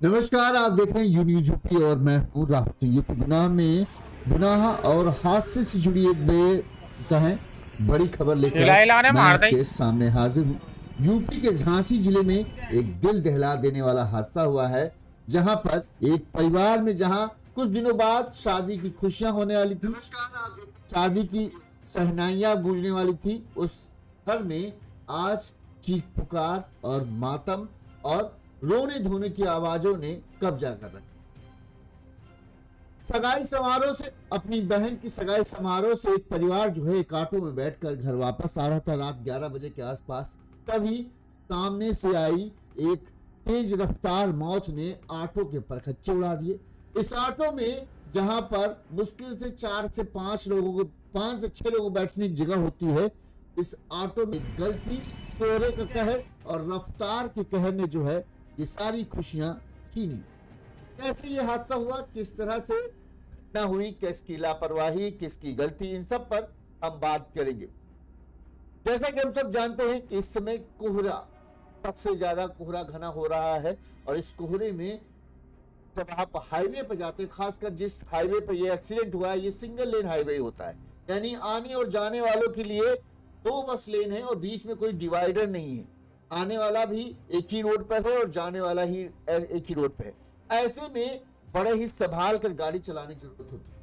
नमस्कार, आप देख रहे हैं यू न्यूज यूपी और मैं हूँ राहुल सिंह। यूपी गुनाह और हादसे से जुड़ी एक कहें बड़ी खबर लेकर मैं आपके सामने हाजिर हूँ। यूपी के झांसी जिले में एक दिल दहला देने वाला हादसा हुआ है, जहां पर एक परिवार में जहां कुछ दिनों बाद शादी की खुशियां होने वाली थी, शादी की शहनाइयां गूंजने वाली थी, उस घर में आज चीख पुकार और मातम और रोने धोने की आवाजों ने कब्जा कर रखा। सगाई समारोह से अपनी बहन की सगाई समारोह से एक परिवार जो है एक ऑटो में बैठकर घर वापस आ रहा था रात 11 बजे के आसपास। तभी सामने से आई एक तेज रफ्तार मौत ने ऑटो के परखच्चे उड़ा दिए। इस ऑटो में जहां पर मुश्किल से 4 से 5 लोगों को 5 से 6 लोगों बैठने की जगह होती है, इस ऑटो में गलती, कोहरे का कहर और रफ्तार के कहर ने जो है ये सारी खुशियां छीनी। कैसे ये हादसा हुआ, किस तरह से घटना हुई, किसकी लापरवाही, किसकी गलती, इन सब पर हम बात करेंगे। जैसा कि हम सब जानते हैं कि इस समय कोहरा, सबसे ज्यादा कोहरा घना हो रहा है और इस कोहरे में जब आप हाईवे पर जाते हैं, खासकर जिस हाईवे पर ये एक्सीडेंट हुआ है, ये सिंगल लेन हाईवे होता है, यानी आने और जाने वालों के लिए 2 बस लेन है और बीच में कोई डिवाइडर नहीं है। आने वाला भी एक ही रोड पर है और जाने वाला ही एक ही रोड पे है। ऐसे में बड़े ही संभाल कर गाड़ी चलाने की जरूरत होती है।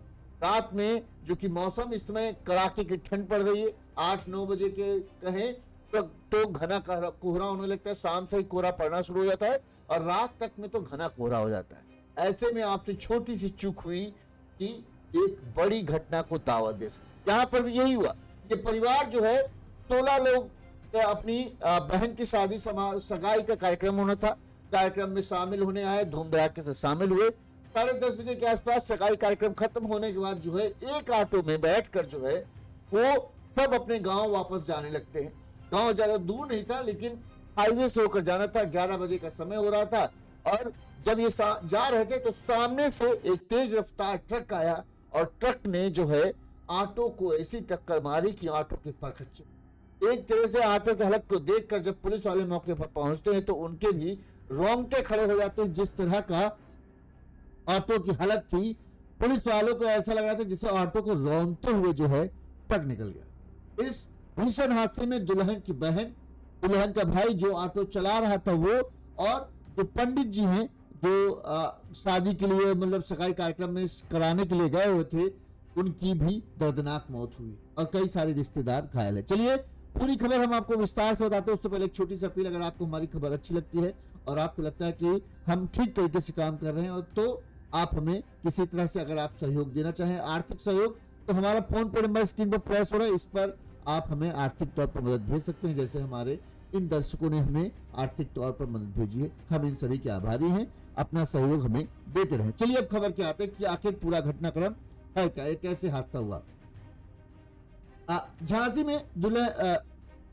रात में जो कि मौसम इस समय कड़ाके की ठंड पड़ रही है, 8-9 बजे के कहें तो घना कोहरा होने लगता है। शाम से ही कोहरा पड़ना शुरू हो जाता है और रात तक में तो घना कोहरा हो जाता है। ऐसे में आपसे छोटी सी चूक हुई कि एक बड़ी घटना को दावत दे सकती। यहाँ पर भी यही हुआ कि परिवार जो है 16 लोग अपनी बहन की शादी सगाई का कार्यक्रम होना था। कार्यक्रम में शामिल होने आए, धूम धड़ाके से शामिल हुए। 10:30 बजे के आसपास सगाई कार्यक्रम खत्म होने के बाद जो है एक ऑटो में बैठकर जो है वो सब अपने गांव वापस जाने लगते हैं। गांव ज्यादा दूर नहीं था, लेकिन हाईवे से होकर जाना था। 11 बजे का समय हो रहा था और जब ये जा रहे थे तो सामने से एक तेज रफ्तार ट्रक आया और ट्रक ने जो है ऑटो को ऐसी टक्कर मारी कि ऑटो के परखच्चे। एक तरह से ऑटो की हालत को देखकर जब पुलिस वाले मौके पर पहुंचते हैं तो उनके भी रोंगटे खड़े हो जाते हैं। जिस तरह का ऑटो की हालत थी, पुलिस वालों को ऐसा लग रहा था जैसे ऑटो को रौंदते हुए जो है ट्रक निकल गया। इस भीषण हादसे में दुल्हन की बहन, दुल्हन का भाई जो ऑटो चला रहा था वो, और जो पंडित जी हैं जो शादी के लिए मतलब सगाई कार्यक्रम में कराने के लिए गए हुए थे, उनकी भी दर्दनाक मौत हुई और कई सारे रिश्तेदार घायल है। चलिए पूरी खबर हम आपको विस्तार से बताते हैं। उससे पहले एक छोटी सी अपील, अगर आपको हमारी खबर अच्छी लगती है और आपको लगता है कि हम ठीक तरीके से काम कर रहे हैं, और तो आप हमें किसी तरह से अगर आप सहयोग देना चाहें, आर्थिक सहयोग, तो हमारा फोन पे नंबर स्क्रीन पर प्रेस हो रहा है, इस पर आप हमें आर्थिक तौर पर मदद भेज सकते हैं। जैसे हमारे इन दर्शकों ने हमें आर्थिक तौर पर मदद भेजी है, हम इन सभी के आभारी हैं। अपना सहयोग हमें देते रहे। चलिए अब खबर क्या आते हैं कि आखिर पूरा घटनाक्रम है क्या, कैसे हादसा हुआ। झांसी में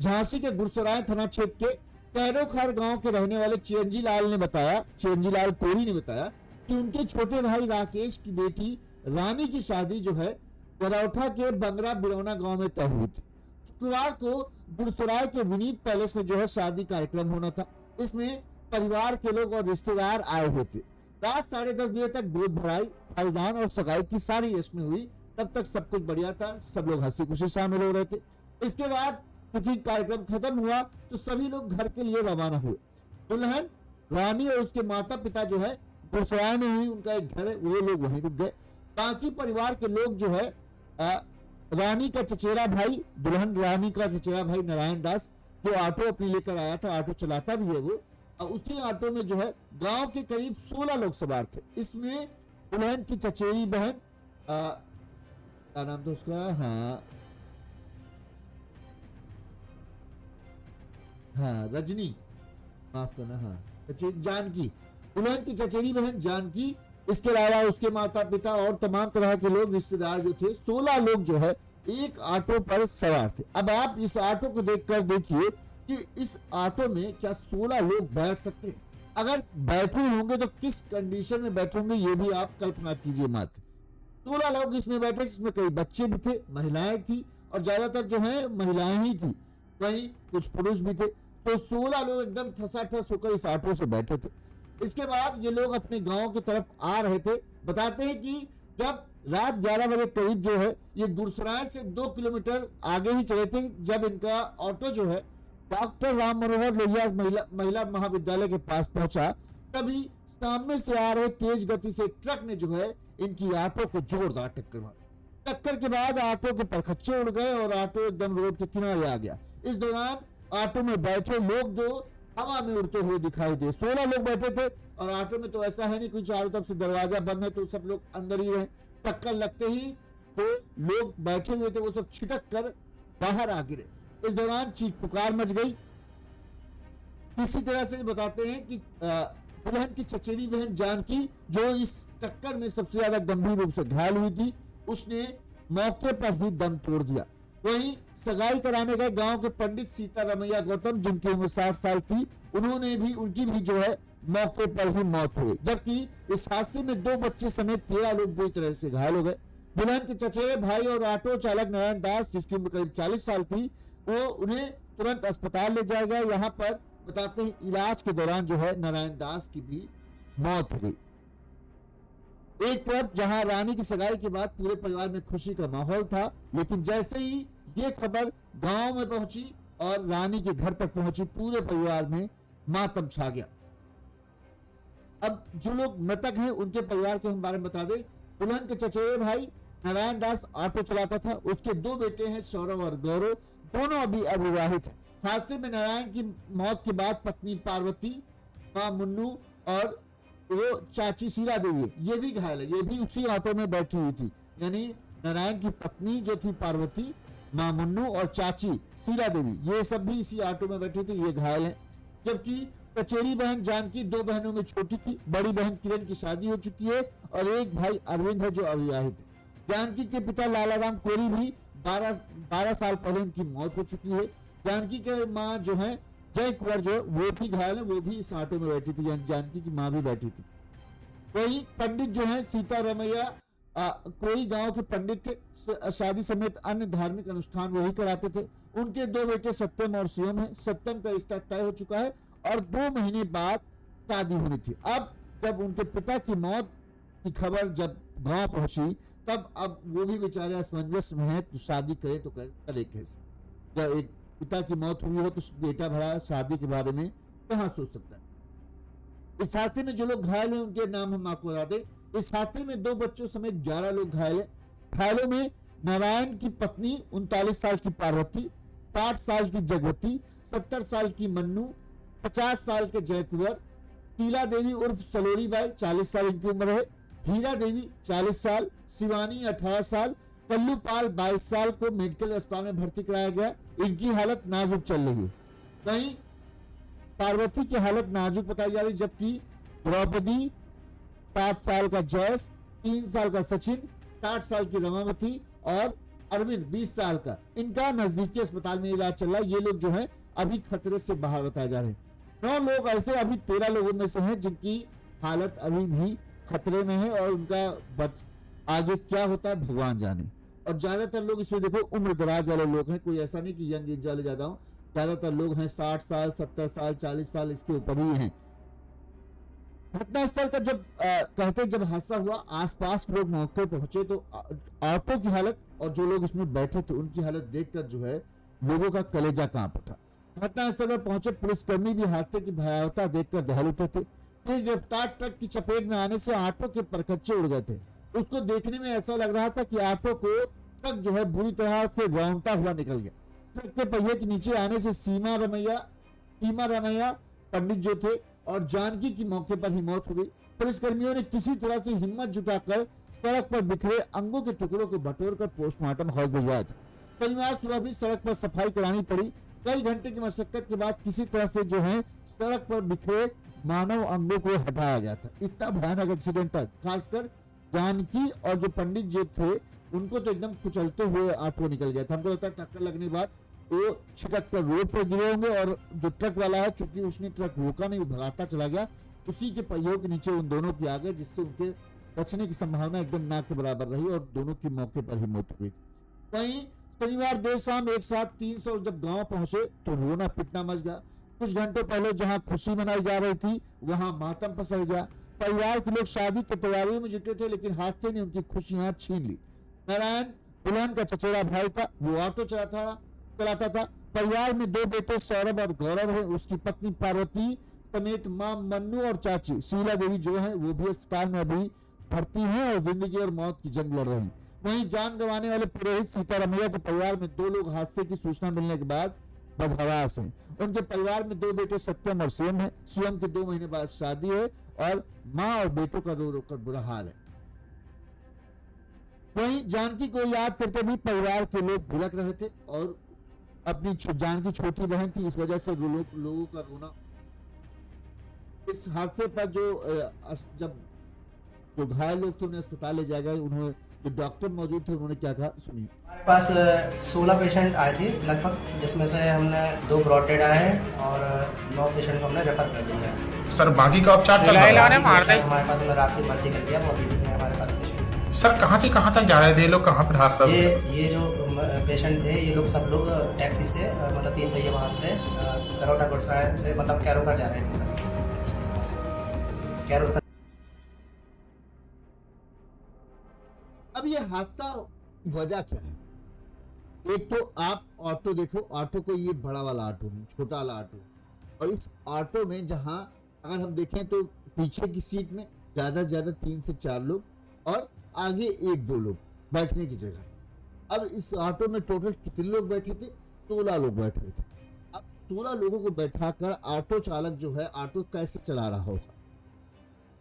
झांसी के गुरसराय थाना क्षेत्र के कैरोखार गांव के रहने वाले चिरंजी लाल कोरी ने बताया कि उनके छोटे भाई राकेश की बेटी रानी की शादी जो है करौठा के बंगरा बिरौना गांव में तय हुई थी। शुक्रवार को गुरसराय के विनीत पैलेस में जो है शादी कार्यक्रम होना था। इसमें परिवार के लोग और रिश्तेदार आए हुए थे। रात 10:30 बजे तक गोद भराई, फलदान और सगाई की सारी रस्में हुई। तब तक सब कुछ बढ़िया था, सब लोग हंसी खुशी शामिल हो रहे थे। इसके बाद क्योंकि कार्यक्रम खत्म हुआ तो सभी लोग घर के लिए रवाना हुए। दुल्हन, रानी और उसके माता पिता जो है गुरसराय में ही उनका एक घर है, वो लोग वहीं रुक गए। बाकी परिवार के लोग जो है रानी का चचेरा भाई, दुल्हन रानी का चचेरा भाई नारायण दास, जो ऑटो अपनी लेकर आया था, ऑटो चलाता भी है वो, उसी ऑटो में जो है गांव के करीब 16 लोग सवार थे। इसमें दुल्हन की चचेरी बहन, क्या नाम था उसका, हाँ रजनी, माफ करना, जानकी, दुल्हन की चचेरी बहन जानकी, इसके अलावा उसके माता पिता और तमाम तरह के लोग रिश्तेदार जो थे, 16 लोग जो है एक ऑटो पर सवार थे। अब आप इस ऑटो को देखकर देखिए कि इस ऑटो में क्या 16 लोग बैठ सकते हैं। अगर बैठे होंगे तो किस कंडीशन में बैठे होंगे ये भी आप कल्पना कीजिए मात्र। 16 लोग इसमें बैठे, जिसमें कई बच्चे भी थे, महिलाएं थी और ज्यादातर जो है महिलाएं ही थी, कहीं कुछ पुरुष भी थे। तो 16 लोग एकदम ठसाठस होकर इस ऑटो से बैठे थे। इसके बाद ये लोग अपने गांव की तरफ आ रहे थे। बताते हैं कि जब रात 11 बजे करीब जो है ये गुरसराय से 2 किलोमीटर आगे ही चले थे, जब इनका ऑटो जो है डॉक्टर राम मनोहर लोहिया महिला महाविद्यालय के पास पहुंचा, तभी सामने से आ रहे तेज गति से ट्रक ने जो है इनकी ऑटो को जोरदार टक्कर मारी। टक्कर के बाद ऑटो के परखच्चे उड़ गए और ऑटो एकदम रोड के किनारे आ गया। इस दौरान ऑटो में बैठे लोग जो हवा में उड़ते हुए दिखाई दे, 16 लोग बैठे थे और ऑटो में तो ऐसा है नहीं कोई चारों तरफ से दरवाजा बंद है तो सब लोग अंदर ही रहे। टक्कर लगते ही तो लोग बैठे हुए थे वो सब छिटक कर बाहर आ गिरे। इस दौरान चीख पुकार मच गई। इसी तरह से बताते हैं कि दुल्हन की चचेरी बहन जानकी जो इस टक्कर में सबसे ज्यादा गंभीर रूप से घायल हुई थी, उसने मौके पर ही दम तोड़ दिया। वहीं सगाई कराने गए गांव के पंडित सीतारमैया गौतम, जिनकी उम्र 60 साल थी, उनकी भी जो है मौके पर ही मौत हो गई। जबकि इस हादसे में 2 बच्चे समेत 13 लोग बुरी तरह से घायल हो गए। दुल्हन के चचेरे भाई और ऑटो चालक नारायण दास, जिसकी उम्र करीब 40 साल थी, उन्हें तुरंत अस्पताल ले जाया गया। यहाँ पर बताते हैं इलाज के दौरान जो है नारायण दास की भी मौत हो गई। एक तरफ जहां रानी की सगाई के बाद पूरे परिवार में खुशी का माहौल था, लेकिन जैसे ही ये खबर गांव में पहुंची और रानी के घर तक पहुंची, पूरे परिवार में मातम छा गया। अब जो लोग मृतक हैं उनके परिवार के हम बारे में बता दें। दुल्हन के चचेरे भाई नारायण दास ऑटो चलाता था, उसके 2 बेटे हैं सौरव और गौरव, दोनों अभी अविवाहित हैं। हादसे में नारायण की मौत के बाद पत्नी पार्वती, मां मुन्नू और वो चाची शीला देवी ये भी घायल है, ये भी उसी ऑटो में बैठी हुई थी। यानी नारायण की पत्नी जो थी पार्वती, मां मुन्नू और चाची शीला देवी ये सब भी इसी ऑटो में बैठी थी, ये घायल है। जबकि चचेरी बहन जानकी 2 बहनों में छोटी थी। बड़ी बहन किरण की शादी हो चुकी है और एक भाई अरविंद है जो अविवाहित है। जानकी के पिता लालाराम कोरी भी 12 साल पहले उनकी मौत हो चुकी है। जानकी के माँ जो है जय कुंवर जो वो भी घायल है, वो भी इस ऑटो में बैठी थी, जानकी की माँ भी बैठी थी। वही पंडित जो है सीतारमैया कोई गांव के पंडित थे, शादी समेत अन्य धार्मिक अनुष्ठान वही कराते थे। उनके 2 बेटे सत्यम और शिवम है। सत्यम का रिश्ता तय हो चुका है और 2 महीने बाद शादी होनी थी। अब जब उनके पिता की मौत की खबर जब गांव पहुंची, तब अब वो भी बेचारे असमंजस में है, तो शादी करे तो करे कैसे? जब एक पिता की मौत हुई हो तो बेटा भरा शादी के बारे में कहां सोच सकता है। इस हादसे में जो लोग घायल हैं उनके नाम हम आपको बता दें। इस हादसे में 2 बच्चों समेत 11 लोग घायल हैं। घायलों में नारायण की पत्नी 39 साल की पार्वती, 60 साल की जगवती, 70 साल की मन्नू, 50 साल के जयकुंवर, शीला देवी उर्फ सलोरी बाई 40 साल इनकी उम्र है, हीरा देवी 40 साल, शिवानी 18 साल, कल्लू पाल 22 साल को मेडिकल अस्पताल में भर्ती कराया गया। इनकी हालत नाजुक चल रही है। वहीं पार्वती की हालत नाजुक बताई जा रही, जबकि द्रौपदी 7 साल का जयस, 3 साल का सचिन, 60 साल की रमावती और अरविंद 20 साल का, इनका नजदीकी अस्पताल में इलाज चल रहा है। ये लोग जो है अभी खतरे से बाहर बताए जा रहे हैं। 9 लोग ऐसे अभी 13 लोगों में से हैं जिनकी हालत अभी भी खतरे में है और उनका आगे क्या होता है भगवान जाने। और ज्यादातर लोग इसमें देखो उम्र दराज वाले लोग हैं, कोई ऐसा नहीं कि यंग एज वाले ज्यादा हो। ज्यादातर लोग हैं 60 साल, 70 साल, 40 साल इसके ऊपर ही हैं। घटनास्थल का जब कहते जब हादसा हुआ आसपास के लोग मौके पहुंचे तो ऑटो की हालत और जो लोग इसमें बैठे थे उनकी हालत देखकर जो है लोगों का कलेजा कांप उठा। घटनास्थल पर पहुंचे पुलिसकर्मी भी हादसे की भयावहता देखकर दहल उठे थे। तेज रफ्तार ट्रक की चपेट में आने से ऑटो के परखच्चे उड़ गए थे। उसको देखने में ऐसा लग रहा था कि ऑटो को ट्रक जो है बुरी तरह से रौंदता हुआ निकल गया। ट्रक के पहिए के नीचे आने से सीमा रमैया पंडित जो थे और जानकी की मौके पर ही मौत हो गई। पुलिसकर्मियों ने किसी तरह से हिम्मत जुटाकर सड़क पर बिखरे अंगों के टुकड़ों को बटोरकर पोस्टमार्टम हॉल भिजवाया था। शनिवार सुबह भी सड़क पर सफाई करानी पड़ी। कई घंटे की मशक्कत के बाद किसी तरह से जो है सड़क पर बिखरे मानव अंगों को हटाया गया था। इतना भयानक एक्सीडेंट था। खासकर जानकी और जो पंडित जी थे उनको तो एकदम कुचलते हुए ऑटो निकल गया था। हमको लगता है टक्कर लगने के बाद वो छिटक कर रोड पर गिरे होंगे और जो ट्रक वाला है चूंकि उसने ट्रक रोका नहीं, वो भगाता चला गया, उसी के पहियों के नीचे उन दोनों की आ गए, जिससे उनके बचने की संभावना एकदम ना के बराबर रही और दोनों की मौके पर ही मौत हो गई। वहीं शनिवार देर शाम एक साथ 300 जब गांव पहुंचे तो रोना पिटना मच गया। कुछ घंटों पहले जहां खुशी मनाई जा रही थी वहां मातम पसर गया। परिवार के लोग शादी की तैयारियों में जुटे थे, लेकिन हादसे ने उनकी खुशियां छीन ली। नारायण दुल्हन का चचेरा भाई था, वो ऑटो चलाता था। परिवार में दो बेटे सौरभ और गौरव है। उसकी पत्नी पार्वती समेत मां मन्नू और चाची शीला देवी जो है वो भी अस्पताल में अभी भर्ती हैं और जिंदगी और मौत की जंग लड़ रही। वहीं जान गंवाने वाले पुरोहित सीतारमैया के परिवार में दो लोग हादसे की सूचना मिलने के बाद बदहवास हैं। उनके परिवार में दो बेटे सत्यम और शिवम है। शिवम के 2 महीने बाद शादी है और माँ और बेटों का रो रो कर बुरा हाल है। वहीं जानकी को याद करके भी परिवार के लोग भिड़क रहे थे और अपनी जानकी छोटी बहन थी, इस वजह से लोगों का रोना। इस हादसे पर जब जो घायल लोग थे उन्हें अस्पताल ले जाया गया, उन्होंने जो डॉक्टर मौजूद थे उन्होंने क्या कहा सुनिए। हमारे पास 16 पेशेंट आए थे लगभग, जिसमें से हमने 2 ब्रॉडेड आए हैं और 9 पेशेंट को हमने रेफर कर दिया है। सर बाकी का उपचार चल रहा है? हमारे पास रात में भर्ती कर दिया, वो अभी भी हमारे पास पेशेंट। सर कहाँ से कहाँ तक जा रहे थे लोग, कहाँ पर हादसा? ये जो पेशेंट थे ये लोग सब लोग टैक्सी से मतलब 3 पहिया वाहन से करोटा गुड़सराय से मतलब कैरोकर जा रहे थे सर। कैरोकर। अब ये हादसा वजह क्या है? एक तो आप ऑटो देखो, ऑटो को ये बड़ा वाला ऑटो नहीं, छोटा वाला ऑटो, और इस ऑटो में जहां अगर हम देखें तो पीछे की सीट में ज्यादा से ज्यादा 3 से 4 लोग और आगे 1-2 लोग बैठने की जगह। अब इस ऑटो में टोटल कितने लोग बैठे थे? 16 लोग बैठे थे। अब 16 लोगों को बैठाकर ऑटो चालक जो है ऑटो कैसे चला रहा होगा?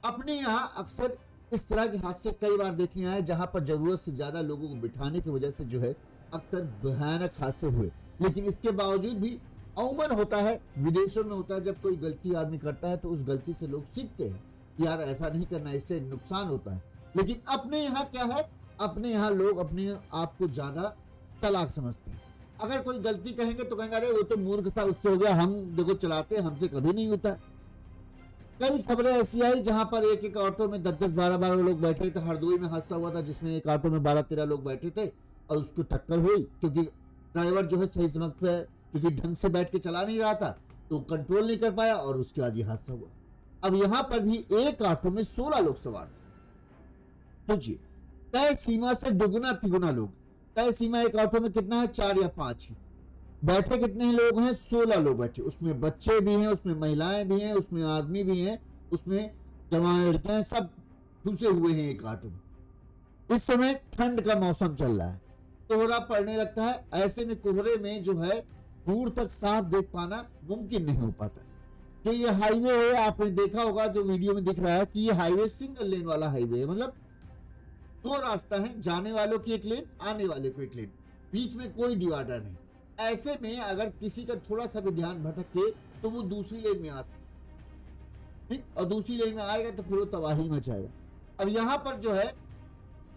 अपने यहाँ अक्सर इस तरह के हादसे कई बार देखने आए जहां पर जरूरत से ज्यादा लोगों को बिठाने की वजह से जो है अक्सर भयानक हादसे हुए। लेकिन इसके बावजूद भी अमूमन होता है, विदेशों में होता है, जब कोई गलती आदमी करता है तो उस गलती से लोग सीखते हैं कि यार ऐसा नहीं करना, इससे नुकसान होता है। लेकिन अपने यहाँ क्या है, अपने यहाँ लोग अपने आप को ज्यादा चालाक समझते हैं। अगर कोई गलती कहेंगे तो कहेंगे अरे वो तो मूर्ख था, उससे हो गया, हम देखो चलाते हैं, हमसे कभी नहीं होता है। कई खबरें ऐसी आई जहां पर एक ऑटो में 10-10, 12-12 लोग बैठे थे। हरदोई में हादसा हुआ था जिसमें एक ऑटो में 12-13 लोग बैठे थे और उसको टक्कर हुई क्योंकि ड्राइवर जो है सही समय पे क्योंकि ढंग से बैठ के चला नहीं रहा था तो कंट्रोल नहीं कर पाया और उसके बाद ये हादसा हुआ। अब यहां पर भी एक ऑटो में 16 लोग सवार थे। सोचिए, तय सीमा से दुगुना तिगुना लोग। तय सीमा एक ऑटो में कितना है? 4 या 5 ही। बैठे कितने लोग हैं? 16 लोग बैठे। उसमें बच्चे भी हैं, उसमें महिलाएं भी हैं, उसमें आदमी भी हैं, उसमें जवान लड़कियां हैं, सब घुसे हुए हैं एक ऑटो में। इस समय ठंड का मौसम चल रहा है, कोहरा पड़ने लगता है। ऐसे में कोहरे में जो है दूर तक साफ देख पाना मुमकिन नहीं हो पाता। जो ये हाईवे है, आपने देखा होगा जो वीडियो में दिख रहा है कि ये हाईवे सिंगल लेन वाला हाईवे है, मतलब 2 रास्ता है, जाने वालों की एक लेन, आने वाले को एक लेन, बीच में कोई डिवाइडर नहीं। ऐसे में अगर किसी का थोड़ा सा भी ध्यान भटके तो वो दूसरी लेन में आ सकता, ठीक, और दूसरी लेन में आएगा तो फिर वो तबाही मचाएगा। अब यहाँ पर जो है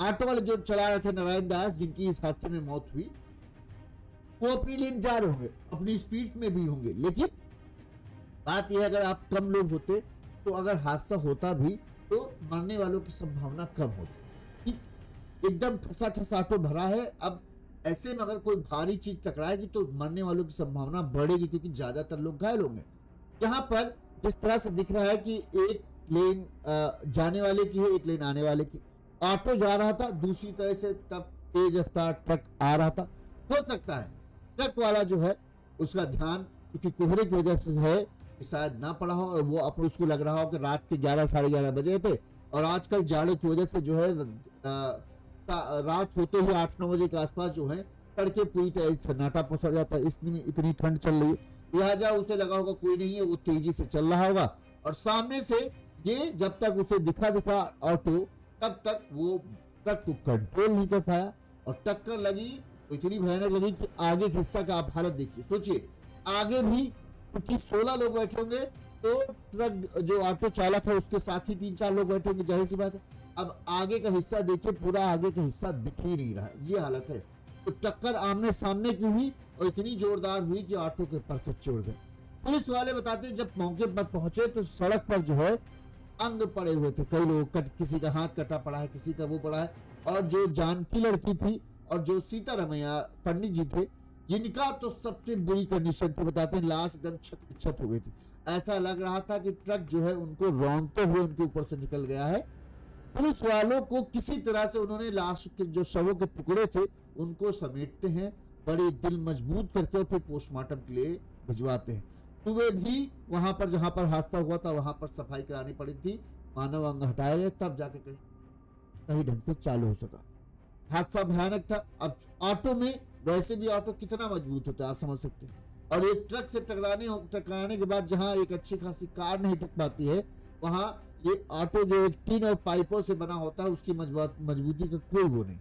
ऑटो वाले जो चला रहे थे नारायण दास, जिनकी इस हादसे में मौत हुई, वो अपनी लेन जा रहे होंगे, अपनी स्पीड में भी होंगे। लेकिन बात यह अगर आप कम लोग होते तो अगर हादसा होता भी तो मरने वालों की संभावना कम होती। ठीक, एकदम ठसा ठसा ऑटो भरा है। अब ऐसे में अगर कोई भारी चीज टकराएगी तो मरने वालों की संभावना बढ़ेगी क्योंकि ज्यादातर लोग घायल होंगे। यहाँ पर जिस तरह से दिख रहा है कि एक लेन जाने वाले की है, एक लेन आने वाले की। ऑटो जा रहा था, दूसरी तरह से तब तेज रफ्तार ट्रक आ रहा था। हो सकता है ट्रक वाला जो है उसका ध्यान क्योंकि कोहरे की वजह से है कि शायद ना पड़ा हो और वो अपन उसको लग रहा हो कि रात के 11, साढ़े 11 बजे थे और आजकल जाड़े की वजह से जो है रात होते ही 8-9 बजे के आसपास जो है सड़कें पूरी तरह से सन्नाटा पसर जाता है। इसमें इतनी ठंड चल रही है, लिहाजा उसे लगा होगा कोई नहीं है, वो तेजी से चल रहा होगा और सामने से ये जब तक उसे दिखा ऑटो तब तक वो ट्रक को कंट्रोल नहीं कर पाया और टक्कर लगी तो इतनी भयानक लगी कि आगे के हिस्सा का आप हालत देखिए। सोचिए आगे भी क्योंकि 16 लोग बैठे होंगे तो ट्रक जो ऑटो चालक है उसके साथ ही 3-4 लोग बैठे होंगे, जाहिर सी बात है। अब आगे का हिस्सा देखिए, पूरा आगे का हिस्सा दिख ही नहीं रहा है, ये हालत है। तो टक्कर आमने सामने की हुई और इतनी जोरदार हुई कि ऑटो के पर चढ़ गए। पुलिस वाले बताते हैं जब मौके पर पहुंचे तो सड़क पर जो है अंग पड़े हुए थे, कई लोग किसी का हाथ कटा पड़ा है, किसी का वो पड़ा है। और जो जानकी लड़की थी और जो सीतारमैया पंडित जी थे, इनका तो सबसे बुरी कंडीशन थी, बताते हैं लाश एकदम छत हो गई थी। ऐसा लग रहा था कि ट्रक जो है उनको रौंदते हुए उनके ऊपर से निकल गया है। पुलिस वालों को किसी तरह से उन्होंने लाश के जो शवों के टुकड़े थे उनको समेटते हैं, बड़े दिल मजबूत करके और फिर पोस्टमार्टम के लिए भिजवाते हैं। सुबह भी वहां पर जहां पर हादसा हुआ था वहां पर सफाई करानी पड़ी थी, मानव अंग हटाए गए, तब जाके कहीं सही ढंग से चालू हो सका। हादसा भयानक था। अब ऑटो में, वैसे भी ऑटो कितना मजबूत होता है आप समझ सकते हैं, और एक ट्रक से टकराने के बाद जहां एक अच्छी खासी कार नहीं टिक पाती है, वहां ये ऑटो जो एक टीन और पाइपों से बना होता है उसकी मजबूती का कोई वो नहीं।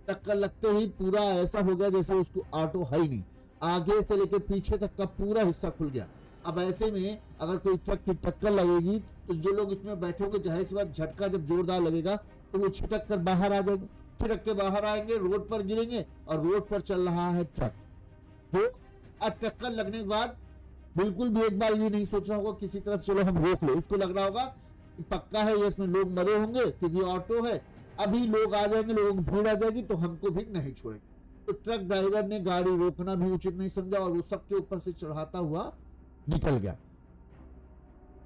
टक्कर लगते ही पूरा ऐसा हो गया जैसे उसको ऑटो है ही नहीं, आगे से लेकर पीछे तक का पूरा हिस्सा खुल गया। अब ऐसे में अगर कोई ट्रक की टक्कर लगेगी तो जो लोग इसमें बैठे होंगे, जाहिर सी बात झटका जब जोरदार लगेगा तो वो छिटक कर बाहर आ जाएंगे, छिटक के बाहर आएंगे, रोड पर गिरेंगे, और रोड पर चल रहा है ट्रक जो अब टक्कर लगने के बाद बिल्कुल भी एक बार भी नहीं सोच रहा होगा किसी तरह से चलो हम रोक ले। उसको लग रहा होगा कि पक्का है ये, इसमें लोग मरे होंगे क्योंकि ऑटो है, अभी लोग आ जाएंगे, लोगों की भीड़ आ जाएगी तो हमको भी नहीं छोड़ेंगे। तो ट्रक ड्राइवर ने गाड़ी रोकना भी उचित नहीं समझा और वो सबके ऊपर से चढ़ाता हुआ निकल गया।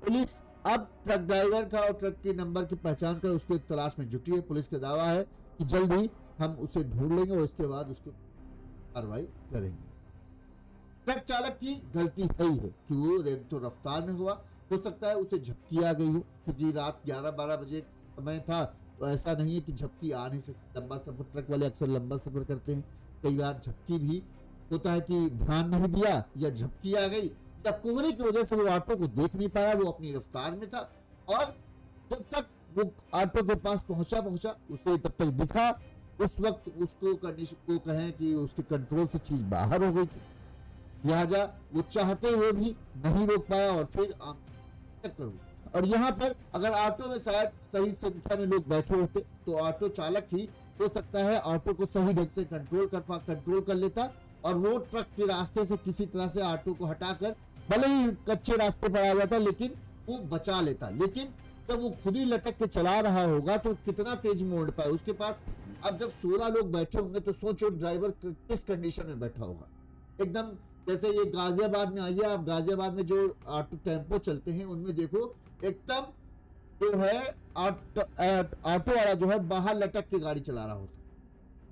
पुलिस अब ट्रक ड्राइवर का और ट्रक के नंबर की पहचान कर उसके तलाश में जुटी है। पुलिस का दावा है कि जल्द ही हम उसे ढूंढ लेंगे और उसके बाद उसकी कार्रवाई करेंगे। ट्रक चालक की गलती है ही है कि वो तो रफ्तार में हुआ, हो सकता है उसे झपकी आ गई हो क्योंकि रात 11-12 बजे समय था, तो ऐसा नहीं है कि झपकी आ नहीं सकती। लंबा सफर, ट्रक वाले अक्सर लंबा सफर करते हैं, कई बार झपकी भी होता है कि ध्यान नहीं दिया या झपकी आ गई या कोहरे की वजह से वो ऑटो को देख नहीं पाया, वो अपनी रफ्तार में था और जब तक वो ऑटो के पास पहुंचा उसे तब तक दिखा, उस वक्त उसको को कहें कि उसके कंट्रोल से चीज बाहर हो गई थी, लिहाजा वो चाहते हुए भी नहीं रोक पाया और फिर टक्कर हुई। और यहाँ पर अगर ऑटो में शायद सही संख्या में लोग बैठे होते तो ऑटो चालक ही हो सकता है ऑटो को सही ढंग से कंट्रोल कर लेता और वो ट्रक के रास्ते से किसी तरह से ऑटो को हटाकर, भले ही कच्चे रास्ते पर आ जाता लेकिन वो बचा लेता। लेकिन जब वो खुद ही लटक के चला रहा होगा तो कितना तेज मोड़ पाए उसके पास। अब जब 16 लोग बैठे होंगे तो सोचो ड्राइवर किस कंडीशन में बैठा होगा। एकदम जैसे ये गाजियाबाद में आइए आप, गाजियाबाद में जो ऑटो टेम्पो चलते हैं उनमें देखो एकदम जो है ऑटो वाला जो है बाहर लटक के गाड़ी चला रहा होता है।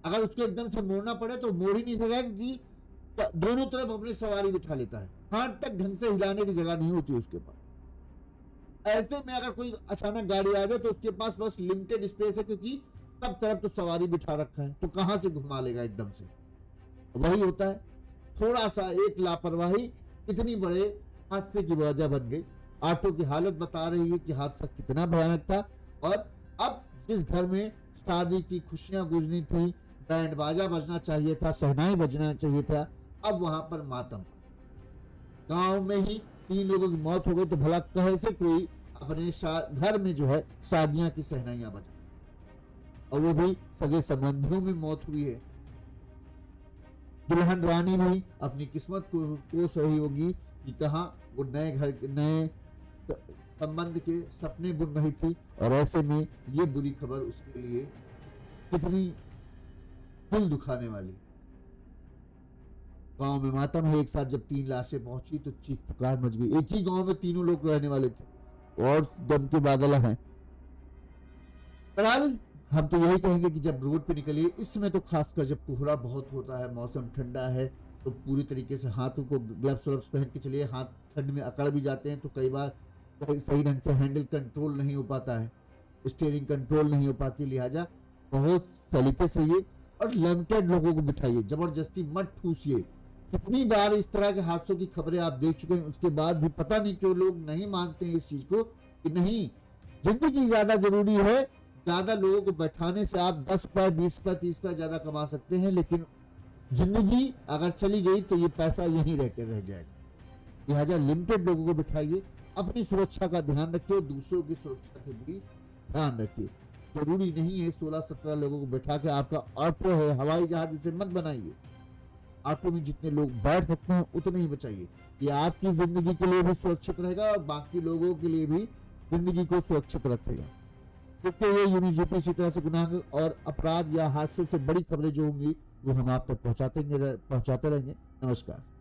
अगर उसको एकदम से मोड़ना पड़े तो मोड़ ही नहीं सकेगा क्योंकि दोनों तरफ अपनी सवारी बिठा लेता है, हाथ तक ढंग से हिलाने की जगह नहीं होती उसके पास। ऐसे में अगर कोई अचानक गाड़ी आ जाए तो उसके पास बस लिमिटेड स्पेस है क्योंकि सब तरफ तो सवारी बिठा रखा है, तो कहां से घुमा लेगा एकदम से। वही होता है, थोड़ा सा एक लापरवाही इतनी बड़े हादसे की वजह बन गई। ऑटो की हालत बता रही है कि हादसा कितना भयानक था। और अब जिस घर में शादी की खुशियां गुजरी थी, बैंड बाजा बजना चाहिए था, शहनाई बजना चाहिए था, अब वहां पर मातम। गांव में ही 3 लोगों की मौत हो गई तो भला कहे से कोई अपने घर में जो है शादियां की शहनाइयां बजा, और वो भी सगे संबंधियों में मौत हुई है। दुल्हन रानी भी अपनी किस्मत को सही होगी कि कहां वो नए घर नए संबंध के सपने बुन रही थी, और ऐसे में ये बुरी खबर उसके लिए कितनी दिल दुखाने वाली। गांव में मातम है। एक साथ जब 3 लाशें पहुंची तो चीख पुकार मच गई। एक ही गांव में तीनों लोग रहने वाले थे और दम के बादल हैं। फिलहाल हम तो यही कहेंगे कि जब रोड पे निकलिए, इस समय तो खासकर जब कोहरा बहुत होता है, मौसम ठंडा है, तो पूरी तरीके से हाथों को ग्लव्स पहन के चलिए। हाथ ठंड में अकड़ भी जाते हैं तो कई बार सही ढंग से हैंडल कंट्रोल नहीं हो पाता है, स्टीयरिंग कंट्रोल नहीं हो पाती, लिहाजा बहुत सलीके से रहिए और लिमिटेड लोगों को बिठाइए, जबरदस्ती मत ठूसिए। कितनी बार इस तरह के हादसों की खबरें आप देख चुके हैं, उसके बाद भी पता नहीं क्यों लोग नहीं मानते हैं इस चीज को कि नहीं, जिंदगी ज्यादा जरूरी है। ज्यादा लोगों को बैठाने से आप 10 रुपए 20 रुपए 30 रुपए ज्यादा कमा सकते हैं, लेकिन जिंदगी अगर चली गई तो ये पैसा यहीं रह जाएगा। लिहाजा लिमिटेड लोगों को बिठाइए, अपनी सुरक्षा का ध्यान रखिए, दूसरों की सुरक्षा के भी ध्यान रखिए। जरूरी नहीं है 16-17 लोगों को बैठा के, आपका ऑटो है, हवाई जहाज, इसे मत बनाइए। ऑटो में जितने लोग बैठ सकते हैं उतने ही बचाइए। ये आपकी जिंदगी के लिए भी सुरक्षित रहेगा और बाकी लोगों के लिए भी जिंदगी को सुरक्षित रखेगा। क्योंकि ये यूनिवर्सिटी इसी तरह से गुनाह और अपराध या हादसों से बड़ी खबरें जो होंगी वो हम आप तक पहुंचाते रहेंगे। नमस्कार।